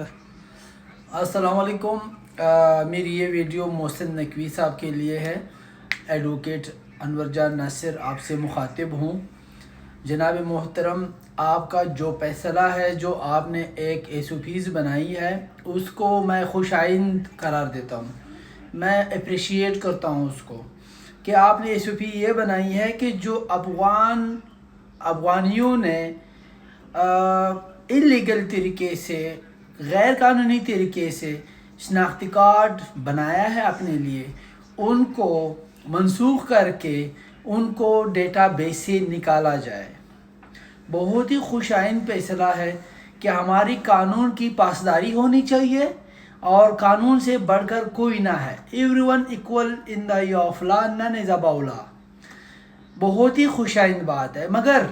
अस्सलाम वालेकुम। मेरी ये वीडियो मोहसिन नकवी साहब के लिए है। एडवोकेट अनवर जान नासिर आपसे मुखातिब हूँ। जनाब मोहतरम, आपका जो फैसला है, जो आपने एक एसओपीज़ बनाई है, उसको मैं खुशाइंद करार देता हूँ। मैं अप्रिशिएट करता हूँ उसको कि आपने एसओपी ये बनाई है कि जो अफगानियों ने इलीगल तरीके से, गैर कानूनी तरीके से शनाख्ती कार्ड बनाया है अपने लिए, उनको मनसूख करके उनको डेटा बेस से निकाला जाए। बहुत ही खुशाइन फैसला है कि हमारी कानून की पासदारी होनी चाहिए और कानून से बढ़कर कोई ना है। Everyone equal in the eye of law, none is above law. बहुत ही खुशाइन बात है, मगर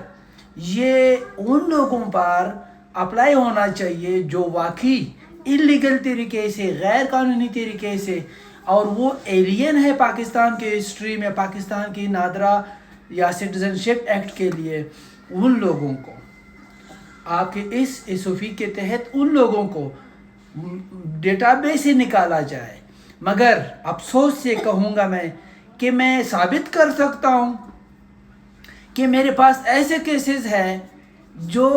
ये उन लोगों पर अप्लाई होना चाहिए जो वाकई इलीगल तरीके से, गैर कानूनी तरीके से, और वो एलियन है पाकिस्तान के हिस्ट्री में, पाकिस्तान की नादरा या सिटीजनशिप एक्ट के लिए। उन लोगों को आपके इस एसओपी के तहत उन लोगों को डेटाबेस से निकाला जाए। मगर अफसोस से कहूँगा मैं कि मैं साबित कर सकता हूँ कि मेरे पास ऐसे केसेस हैं जो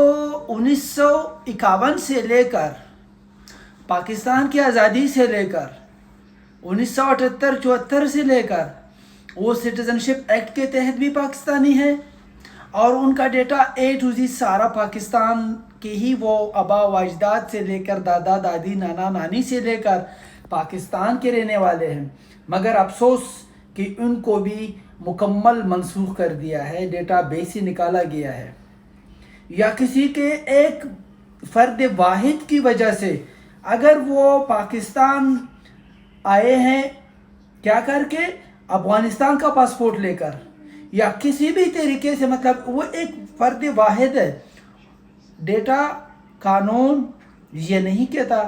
1951 से लेकर, पाकिस्तान की आज़ादी से लेकर 1978-74 से लेकर, वो सिटीजनशिप एक्ट के तहत भी पाकिस्तानी है और उनका डेटा ए टू जी सारा पाकिस्तान के ही, वो आबा व अजदाद से लेकर, दादा दादी, नाना नानी से लेकर पाकिस्तान के रहने वाले हैं। मगर अफसोस कि उनको भी मुकम्मल मनसूख कर दिया है, डेटा बेस से निकाला गया है। या किसी के एक फ़र्द वाहिद की वजह से, अगर वो पाकिस्तान आए हैं क्या करके, अफ़गानिस्तान का पासपोर्ट लेकर, या किसी भी तरीके से, मतलब वो एक फ़र्द वाहिद है, डेटा कानून ये नहीं कहता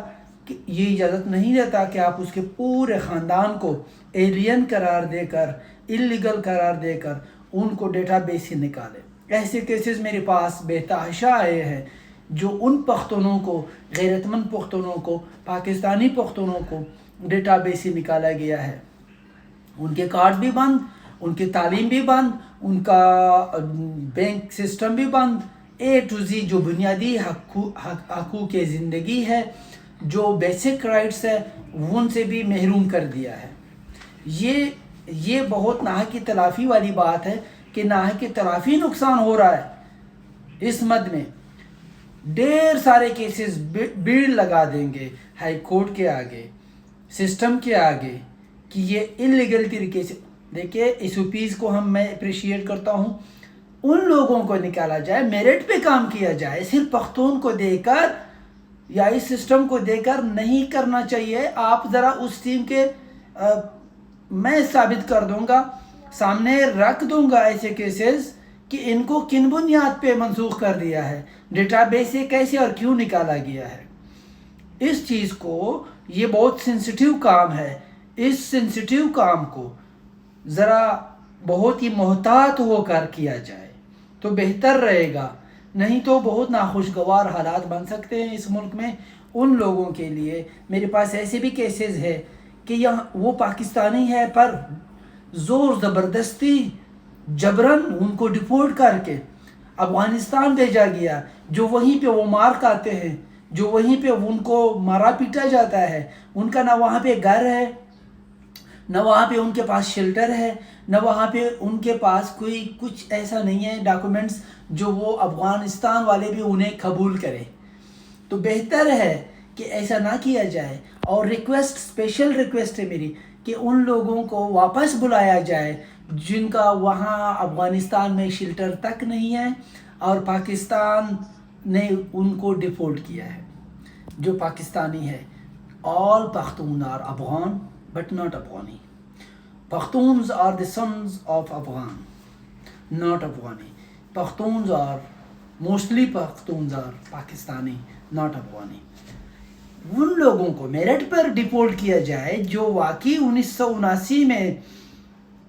कि ये इजाज़त नहीं देता कि आप उसके पूरे ख़ानदान को एलियन करार देकर, इलीगल करार देकर उनको डेटा बेस से निकाले। ऐसे केसेस मेरे पास बेतहाशा आए हैं जो उन पख्तूनों को, गैरतमंद पख्तूनों को, पाकिस्तानी पख्तूनों को डेटा बेस से निकाला गया है। उनके कार्ड भी बंद, उनकी तालीम भी बंद, उनका बैंक सिस्टम भी बंद, ए टू जी जो बुनियादी हकूक़ के ज़िंदगी है, जो बेसिक राइट्स है, उनसे भी महरूम कर दिया है। ये बहुत नाहक की तलाफ़ी वाली बात है कि नाहक की तलाफ़ी नुकसान हो रहा है। इस मद में ढेर सारे केसेस भीड़ लगा देंगे हाई कोर्ट के आगे, सिस्टम के आगे, कि ये इलीगल तरीके से। देखिए, एसओपीज़ को मैं अप्रिशिएट करता हूँ। उन लोगों को निकाला जाए, मेरिट पे काम किया जाए, सिर्फ पख्तून को देकर या इस सिस्टम को देकर नहीं करना चाहिए। आप ज़रा उस टीम के मैं साबित कर दूंगा, सामने रख दूंगा ऐसे केसेस कि इनको किन बुनियाद पे मनसूख कर दिया है, डेटाबेस से कैसे और क्यों निकाला गया है। इस चीज़ को, ये बहुत सेंसिटिव काम है, इस सेंसिटिव काम को ज़रा बहुत ही मोहतात होकर किया जाए तो बेहतर रहेगा। नहीं तो बहुत नाखुशगवार हालात बन सकते हैं इस मुल्क में उन लोगों के लिए। मेरे पास ऐसे भी केसेस है कि यहाँ वो पाकिस्तानी है पर ज़ोर ज़बरदस्ती जबरन उनको डिपोर्ट करके अफ़गानिस्तान भेजा गया, जो वहीं पे वो मार खाते हैं, जो वहीं पे उनको मारा पीटा जाता है। उनका ना वहाँ पे घर है, न वहाँ पे उनके पास शेल्टर है, न वहाँ पे उनके पास कोई कुछ ऐसा नहीं है डॉक्यूमेंट्स जो वो अफ़गानिस्तान वाले भी उन्हें कबूल करें। तो बेहतर है कि ऐसा ना किया जाए। और रिक्वेस्ट, स्पेशल रिक्वेस्ट है मेरी कि उन लोगों को वापस बुलाया जाए जिनका वहाँ अफ़गानिस्तान में शेल्टर तक नहीं है और पाकिस्तान ने उनको डिपोर्ट किया है। जो पाकिस्तानी है, all Pakhtun are Afghan but not Afghani. Pakhtuns are the sons of Afghan, not Afghani. Pakhtuns are, mostly Pakhtuns are Pakistani, not Afghani. उन लोगों को मेरिट पर डिपोर्ट किया जाए जो वाकई 1979 में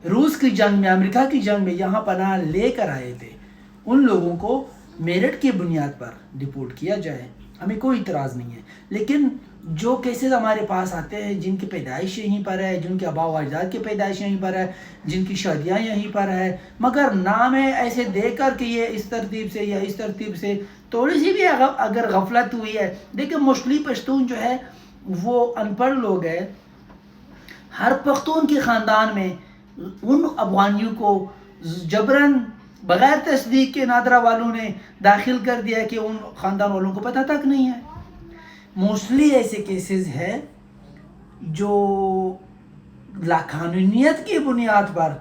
रूस की जंग में, अमेरिका की जंग में यहाँ पनाह लेकर आए थे। उन लोगों को मेरिट की बुनियाद पर डिपोर्ट किया जाए। ہمیں کوئی اعتراض نہیں ہے، لیکن جو کیسز ہمارے پاس آتے ہیں جن کی پیدائش یہیں پر ہے، جن کے آباء و اجداد کی پیدائش یہیں پر ہے، جن کی شادیاں یہیں پر ہے، مگر نام ہے ایسے دے کر کہ یہ اس ترتیب سے یا اس ترتیب سے، تھوڑی سی بھی اگر غفلت ہوئی ہے. دیکھیں موسٹلی پشتون جو ہے وہ ان پڑھ لوگ ہیں. ہر پختون کے خاندان میں ان افغانیوں کو جبراً بغیر تصدیق کے نادرا والوں نے داخل کر دیا کہ ان خاندان والوں کو پتہ تک نہیں ہے. موسٹلی ایسے کیسز ہے جو لاقانونیت کی بنیاد پر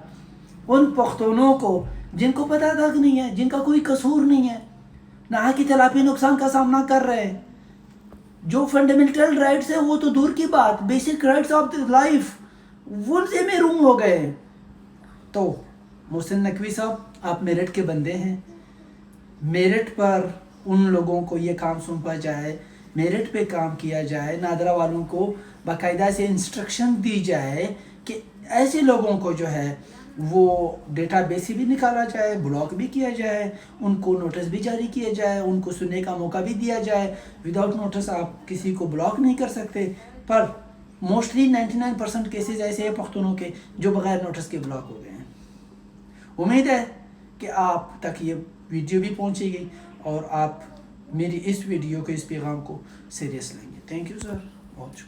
ان پختونوں کو جن کو پتہ تک نہیں ہے، جن کا کوئی قصور نہیں ہے، نہ کہ تلافی نقصان کا سامنا کر رہے ہیں. جو فنڈامنٹل رائٹس ہیں وہ تو دور کی بات، بیسک رائٹس آف لائف وہ ان سے محروم ہو گئے. تو محسن نقوی صاحب آپ میرٹھ کے بندے ہیں، میرٹھ پر ان لوگوں کو یہ کام سونپا جائے، میرٹ پہ کام کیا جائے، نادرا والوں کو باقاعدہ سے انسٹرکشن دی جائے کہ ایسے لوگوں کو جو ہے وہ ڈیٹا بیس سے بھی نکالا جائے، بلاک بھی کیا جائے، ان کو نوٹس بھی جاری کیا جائے، ان کو سننے کا موقع بھی دیا جائے. وداؤٹ نوٹس آپ کسی کو بلاک نہیں کر سکتے. پر موسٹلی 99% کیسز ایسے ہیں پختونوں کے جو بغیر نوٹس کے بلاک ہو گئے ہیں. امید ہے کہ آپ تک یہ ویڈیو بھی پہنچے گی اور آپ میری اس ویڈیو کو، اس پیغام کو سیریس لیں گے. تھینک یو سر، بہت شکریہ.